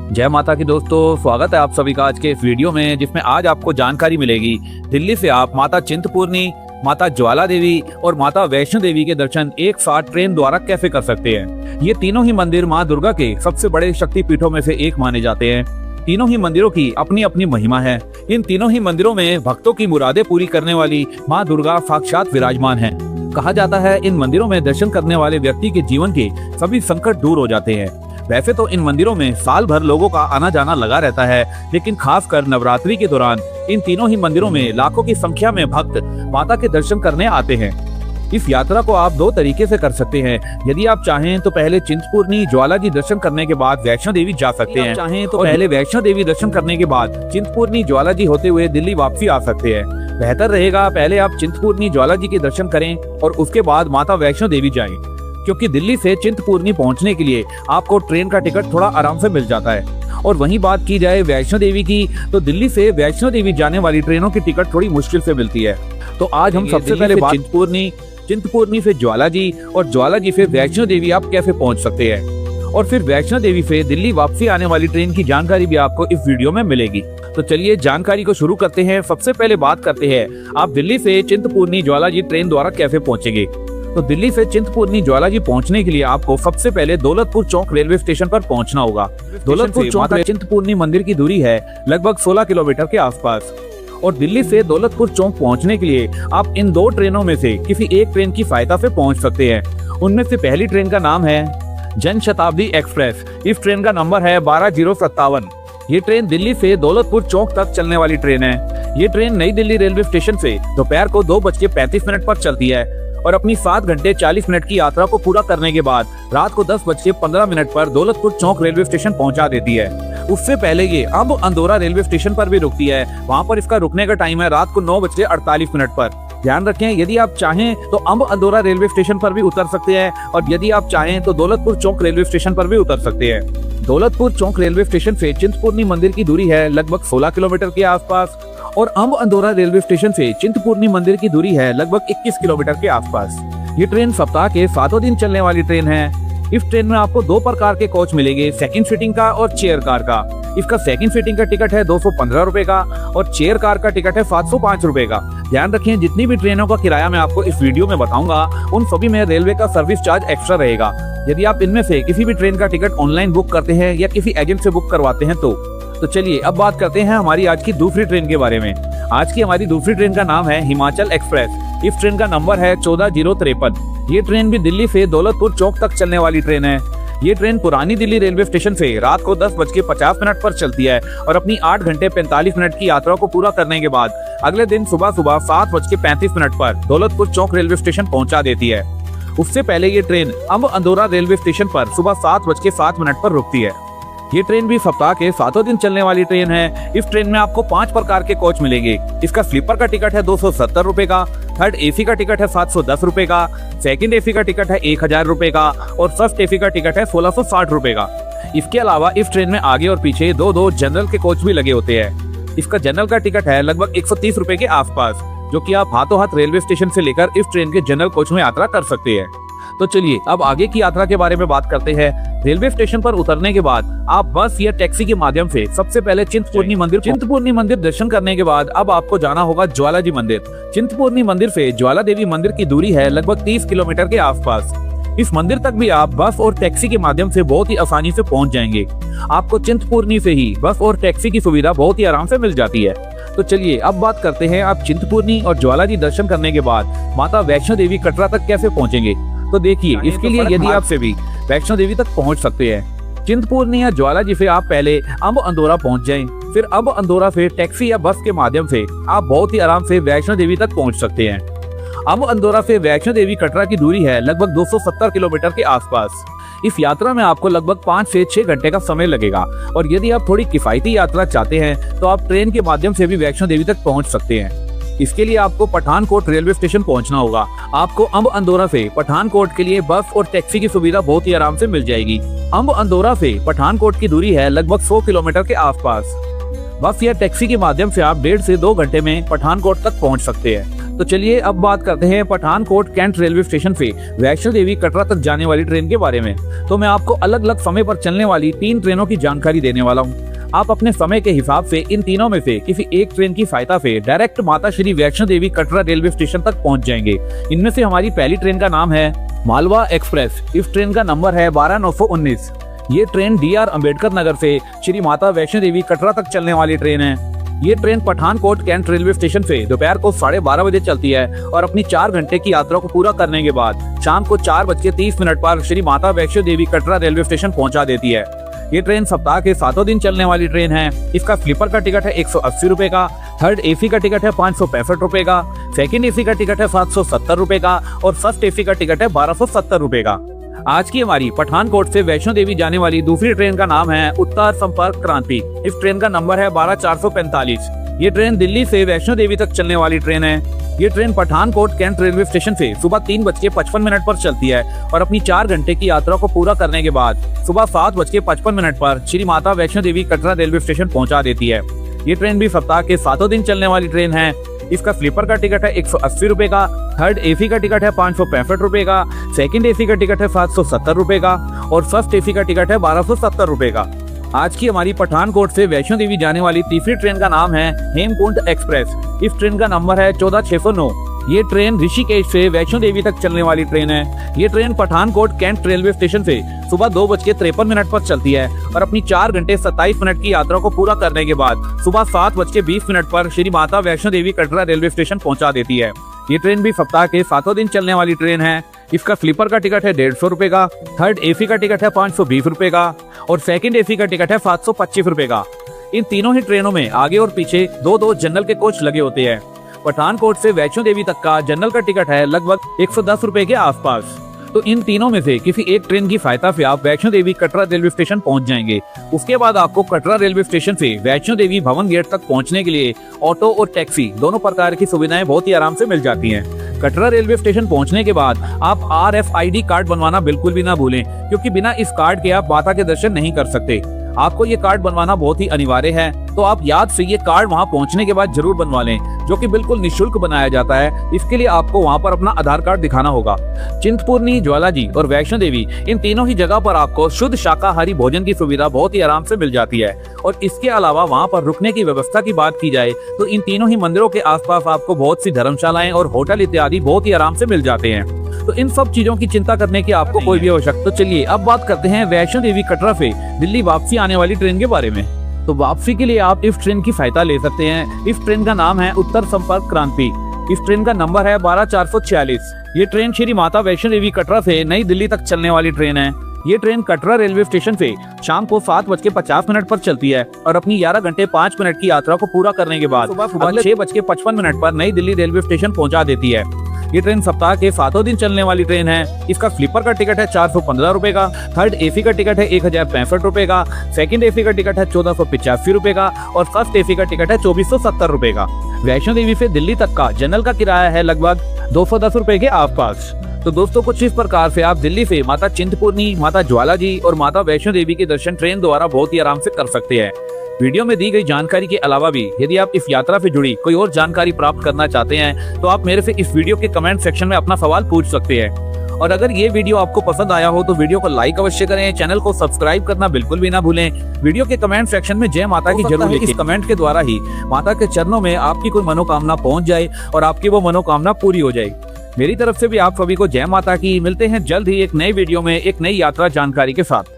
जय माता की दोस्तों, स्वागत है आप सभी का आज के इस वीडियो में, जिसमें आज आपको जानकारी मिलेगी दिल्ली से आप माता चिंतपूर्णी, माता ज्वाला देवी और माता वैष्णो देवी के दर्शन एक साथ ट्रेन द्वारा कैसे कर सकते हैं। ये तीनों ही मंदिर माँ दुर्गा के सबसे बड़े शक्तिपीठों में से एक माने जाते हैं। तीनों ही मंदिरों की अपनी अपनी महिमा है। इन तीनों ही मंदिरों में भक्तों की मुरादें पूरी करने वाली माँ दुर्गा साक्षात विराजमान है। कहा जाता है इन मंदिरों में दर्शन करने वाले व्यक्ति के जीवन के सभी संकट दूर हो जाते हैं। वैसे तो इन मंदिरों में साल भर लोगों का आना जाना लगा रहता है, लेकिन खासकर नवरात्रि के दौरान इन तीनों ही मंदिरों में लाखों की संख्या में भक्त माता के दर्शन करने आते हैं। इस यात्रा को आप दो तरीके से कर सकते हैं। यदि आप चाहें तो पहले चिंतपूर्णी ज्वाला जी दर्शन करने के बाद वैष्णो देवी जा सकते हैं। चाहें तो पहले वैष्णो देवी दर्शन करने के बाद चिंतपूर्णी ज्वाला जी होते हुए दिल्ली वापसी आ सकते हैं। बेहतर रहेगा पहले आप चिंतपूर्णी ज्वाला जी के दर्शन करें और उसके बाद माता वैष्णो देवी जाएं, क्योंकि दिल्ली से चिंतपूर्णी पहुंचने के लिए आपको ट्रेन का टिकट थोड़ा आराम से मिल जाता है। और वहीं बात की जाए वैष्णो देवी की, तो दिल्ली से वैष्णो देवी जाने वाली ट्रेनों की टिकट थोड़ी मुश्किल से मिलती है। तो आज हम सबसे पहले चिंतपूर्णी से ज्वाला जी और ज्वाला जी से वैष्णो देवी आप कैसे पहुंच सकते हैं, और फिर वैष्णो देवी से दिल्ली वापसी आने वाली ट्रेन की जानकारी भी आपको इस वीडियो में मिलेगी। तो चलिए जानकारी को शुरू करते हैं। सबसे पहले बात करते हैं आप दिल्ली से चिंतपूर्णी ज्वाला जी ट्रेन द्वारा कैसे पहुंचेंगे। तो दिल्ली से चिंतपूर्णी ज्वाला जी पहुंचने के लिए आपको सबसे पहले दौलतपुर चौक रेलवे स्टेशन पर पहुंचना होगा। दौलतपुर चौक से चिंतपूर्णी मंदिर की दूरी है लगभग 16 किलोमीटर के आसपास। और दिल्ली से दौलतपुर चौक पहुंचने के लिए आप इन दो ट्रेनों में से किसी एक ट्रेन की सहायता से पहुंच सकते हैं। उनमें से पहली ट्रेन का नाम है जन शताब्दी एक्सप्रेस। इस ट्रेन का नंबर है 12057। ये ट्रेन दिल्ली से दौलतपुर चौक तक चलने वाली ट्रेन है। ये ट्रेन नई दिल्ली रेलवे स्टेशन से दोपहर को 2:35 पर चलती है और अपनी 7 घंटे 40 मिनट की यात्रा को पूरा करने के बाद रात को 10:15 पर दौलतपुर चौक रेलवे स्टेशन पहुंचा देती है। उससे पहले ये अब अंदौरा रेलवे स्टेशन पर भी रुकती है। वहां पर इसका रुकने का टाइम है रात को 9:48 पर। ध्यान रखें, यदि आप चाहें तो अब अंदौरा रेलवे स्टेशन पर भी उतर सकते हैं, और यदि आप चाहें तो दौलतपुर चौक रेलवे स्टेशन पर भी उतर सकते हैं। दौलतपुर चौक रेलवे स्टेशन से चिंतपूर्णी मंदिर की दूरी है लगभग 16 किलोमीटर के आसपास, और अब अंदौरा रेलवे स्टेशन से चिंतपूर्णी मंदिर की दूरी है लगभग 21 किलोमीटर के आसपास। ये ट्रेन सप्ताह के 7 दिन चलने वाली ट्रेन है। इस ट्रेन में आपको 2 प्रकार के कोच मिलेंगे, सेकंड सीटिंग का और चेयर कार का। इसका सेकंड सीटिंग का टिकट है 215 रुपए का और चेयर कार का टिकट है 705 रुपए का। ध्यान रखें, जितनी भी ट्रेनों का किराया मैं आपको इस वीडियो में बताऊंगा उन सभी में रेलवे का सर्विस चार्ज एक्स्ट्रा रहेगा। यदि आप इनमें से किसी भी ट्रेन का टिकट ऑनलाइन बुक करते हैं या किसी एजेंट से बुक करवाते हैं तो चलिए अब बात करते हैं हमारी आज की दूसरी ट्रेन के बारे में। आज की हमारी दूसरी ट्रेन का नाम है हिमाचल एक्सप्रेस। इस ट्रेन का नंबर है 14053। ये ट्रेन भी दिल्ली से दौलतपुर चौक तक चलने वाली ट्रेन है। ये ट्रेन पुरानी दिल्ली रेलवे स्टेशन से रात को 10:50 पर चलती है और अपनी 8 घंटे 45 मिनट की यात्रा को पूरा करने के बाद अगले दिन सुबह 7:35 पर दौलतपुर चौक रेलवे स्टेशन पहुंचा देती है। उससे पहले ये ट्रेन अब अंदौरा रेलवे स्टेशन पर सुबह 7:07 पर रुकती है। ये ट्रेन भी सप्ताह के 7 दिन चलने वाली ट्रेन है। इस ट्रेन में आपको 5 प्रकार के कोच मिलेंगे। इसका स्लीपर का टिकट है 270 रुपए का, थर्ड एसी का टिकट है 710 रुपए का, सेकंड एसी का टिकट है 1000 रुपए का और फर्स्ट एसी का टिकट है 1660 रुपए का। इसके अलावा इस ट्रेन में आगे और पीछे दो जनरल के कोच भी लगे होते हैं। इसका जनरल का टिकट है लगभग 130 रुपए के आसपास, जो कि आप हाथों हाथ रेलवे स्टेशन से लेकर इस ट्रेन के जनरल कोच में यात्रा कर सकते हैं। तो चलिए अब आगे की यात्रा के बारे में बात करते हैं। रेलवे स्टेशन पर उतरने के बाद आप बस या टैक्सी के माध्यम से सबसे पहले चिंतपूर्णी मंदिर दर्शन करने के बाद अब आपको जाना होगा ज्वाला जी मंदिर। चिंतपूर्णी मंदिर से ज्वाला देवी मंदिर की दूरी है लगभग 30 किलोमीटर के आसपास। इस मंदिर तक भी आप बस और टैक्सी के माध्यम से बहुत ही आसानी से पहुंच जाएंगे। आपको चिंतपूर्णी से ही बस और टैक्सी की सुविधा बहुत ही आराम से मिल जाती है। तो चलिए अब बात करते हैं आप चिंतपूर्णी और ज्वाला जी दर्शन करने के बाद माता वैष्णो देवी कटरा तक कैसे पहुंचेंगे। तो देखिए, इसके लिए यदि आप से भी वैष्णो देवी तक पहुंच सकते हैं। चिंतपूर्णी या ज्वाला जी से आप पहले अब अंदौरा पहुंच जाएं, फिर अब अंदौरा से टैक्सी या बस के माध्यम से आप बहुत ही आराम से वैष्णो देवी तक पहुंच सकते हैं। अब अंदौरा से वैष्णो देवी कटरा की दूरी है लगभग 270 किलोमीटर के आसपास। इस यात्रा में आपको लगभग 5 से 6 घंटे का समय लगेगा, और यदि आप थोड़ी किफायती यात्रा चाहते हैं तो आप ट्रेन के माध्यम से भी वैष्णो देवी तक पहुंच सकते हैं। इसके लिए आपको पठानकोट रेलवे स्टेशन पहुंचना होगा। आपको अब अंदौरा से पठानकोट के लिए बस और टैक्सी की सुविधा बहुत ही आराम से मिल जाएगी। अब अंदौरा से पठानकोट की दूरी है लगभग 100 किलोमीटर के आसपास। बस या टैक्सी के माध्यम से आप 1.5 से 2 घंटे में पठानकोट तक पहुंच सकते हैं। तो चलिए अब बात करते हैं पठानकोट कैंट रेलवे स्टेशन से वैष्णो देवी कटरा तक जाने वाली ट्रेन के बारे में। तो मैं आपको अलग अलग समय पर चलने वाली 3 ट्रेनों की जानकारी देने वाला हूँ। आप अपने समय के हिसाब से इन तीनों में से किसी एक ट्रेन की सहायता से डायरेक्ट माता श्री वैष्णो देवी कटरा रेलवे स्टेशन तक पहुँच जाएंगे। इनमें से हमारी पहली ट्रेन का नाम है मालवा एक्सप्रेस। इस ट्रेन का नंबर है 12919। ये ट्रेन DR अम्बेडकर नगर से श्री माता वैष्णो देवी कटरा तक चलने वाली ट्रेन है। ये train Pathankot cantt railway station से दोपहर को 12:30 बजे चलती है और अपनी 4 घंटे की यात्रा को पूरा करने के बाद शाम को 4:30 पर श्री माता वैष्णो देवी कटरा रेलवे स्टेशन पहुंचा देती है। ये ट्रेन सप्ताह के 7 दिन चलने वाली ट्रेन है। इसका स्लीपर का टिकट है 180 रुपए का, थर्ड AC का टिकट है 565 रुपए का, सेकंड AC का टिकट है 770 रुपए का और फर्स्ट AC का टिकट है 1270 रुपए का। आज की हमारी पठानकोट से वैष्णो देवी जाने वाली दूसरी ट्रेन का नाम है उत्तर संपर्क क्रांति। इस ट्रेन का नंबर है 12445। ये ट्रेन दिल्ली से वैष्णो देवी तक चलने वाली ट्रेन है। ये train Pathankot cantt railway station से सुबह 3:55 पर चलती है और अपनी 4 घंटे की यात्रा को पूरा करने के बाद सुबह 7:55 पर श्री माता वैष्णो देवी कटरा रेलवे स्टेशन पहुंचा देती है। ये ट्रेन भी सप्ताह के 7 दिन चलने वाली ट्रेन है। इसका स्लीपर का टिकट है 180 रुपए का, थर्ड AC का टिकट है 565 रुपए का, सेकंड AC का टिकट है 770 रुपए का और फर्स्ट AC का टिकट है 1270 रुपए का। आज की हमारी पठानकोट से वैष्णो देवी जाने वाली तीसरी ट्रेन का नाम है हेमकुंड एक्सप्रेस। इस ट्रेन का नंबर है 14609। ये ट्रेन ऋषिकेश से वैष्णो देवी तक चलने वाली ट्रेन है। ये train Pathankot cantt railway station से सुबह 2:53 पर चलती है और अपनी 4 घंटे 27 मिनट की यात्रा को पूरा करने के बाद सुबह 7:20 पर श्री माता वैष्णो देवी कटरा रेलवे स्टेशन पहुंचा देती है। ये ट्रेन भी सप्ताह के 7 दिन चलने वाली ट्रेन है। इसका स्लीपर का टिकट है 150 रुपए का, थर्ड AC का टिकट है 520 रुपए का और सेकंड AC का टिकट है 725 रुपए का। इन तीनों ही ट्रेनों में आगे और पीछे 2-2 जनरल के कोच लगे होते हैं। पठानकोट से वैष्णो देवी तक का जनरल का टिकट है लगभग 110 रुपए के आसपास। तो इन तीनों में से किसी एक ट्रेन की सहायता से आप वैष्णो देवी कटरा रेलवे स्टेशन पहुंच जाएंगे। उसके बाद आपको कटरा रेलवे स्टेशन से वैष्णो देवी भवन गेट तक पहुंचने के लिए ऑटो और टैक्सी दोनों प्रकार की सुविधाएं बहुत ही आराम से मिल जाती हैं। कटरा रेलवे स्टेशन पहुंचने के बाद आप RFID कार्ड बनवाना बिल्कुल भी ना भूलें, क्योंकि बिना इस कार्ड के आप माता के दर्शन नहीं कर सकते। आपको ये कार्ड बनवाना बहुत ही अनिवार्य है, तो आप याद से ये कार्ड वहाँ पहुँचने के बाद जरूर बनवा लें, जो कि बिल्कुल निःशुल्क बनाया जाता है। इसके लिए आपको वहाँ पर अपना आधार कार्ड दिखाना होगा। चिंतपूर्णी, ज्वालाजी और वैष्णो देवी इन तीनों ही जगह पर आपको शुद्ध शाकाहारी भोजन की सुविधा बहुत ही आराम से मिल जाती है। और इसके अलावा वहाँ पर रुकने की व्यवस्था की बात की जाए तो इन तीनों ही मंदिरों के आसपास आपको बहुत सी धर्मशालाएं और होटल इत्यादि बहुत ही आराम से मिल जाते हैं। तो इन सब चीजों की चिंता करने की आपको कोई भी आवश्यकता। तो चलिए अब बात करते हैं वैष्णो देवी कटरा से दिल्ली वापसी आने वाली ट्रेन के बारे में। तो वापसी के लिए आप इस ट्रेन की सहायता ले सकते हैं। इस ट्रेन का नाम है उत्तर संपर्क क्रांति। इस ट्रेन का नंबर है 12446। ये ट्रेन श्री माता वैष्णो देवी कटरा से नई दिल्ली तक चलने वाली ट्रेन है। ये ट्रेन कटरा रेलवे स्टेशन से शाम को 7:50 पर चलती है और अपनी 11 घंटे 5 मिनट की यात्रा को पूरा करने के बाद सुबह 6:55 पर नई दिल्ली रेलवे स्टेशन पहुंचा देती है। ये ट्रेन सप्ताह के 7 दिन चलने वाली ट्रेन है। इसका स्लीपर का टिकट है 415 रुपए का, थर्ड AC का टिकट है 1065 रुपए का, सेकंड AC का टिकट है 1485 रुपए का और फर्स्ट AC का टिकट है 2470 रुपए का। वैष्णो देवी से दिल्ली तक का जनरल का किराया है लगभग 210 रुपए के आसपास। तो दोस्तों कुछ इस प्रकार से आप दिल्ली से माता चिंतपूर्णी, माता ज्वालाजी और माता वैष्णो देवी के दर्शन ट्रेन द्वारा बहुत ही आराम से कर सकते हैं। वीडियो में दी गई जानकारी के अलावा भी यदि आप इस यात्रा से जुड़ी कोई और जानकारी प्राप्त करना चाहते हैं तो आप मेरे से इस वीडियो के कमेंट सेक्शन में अपना सवाल पूछ सकते हैं। और अगर ये वीडियो आपको पसंद आया हो तो वीडियो को लाइक अवश्य करें, चैनल को सब्सक्राइब करना बिल्कुल भी ना भूलें। वीडियो के कमेंट सेक्शन में जय माता की जरूर लिखें। इस कमेंट के द्वारा ही माता के चरणों में आपकी कोई मनोकामना पहुंच जाए और आपकी वो मनोकामना पूरी हो जाए। मेरी तरफ से भी आप सभी को जय माता की। मिलते हैं जल्द ही एक नए वीडियो में एक नई यात्रा जानकारी के साथ।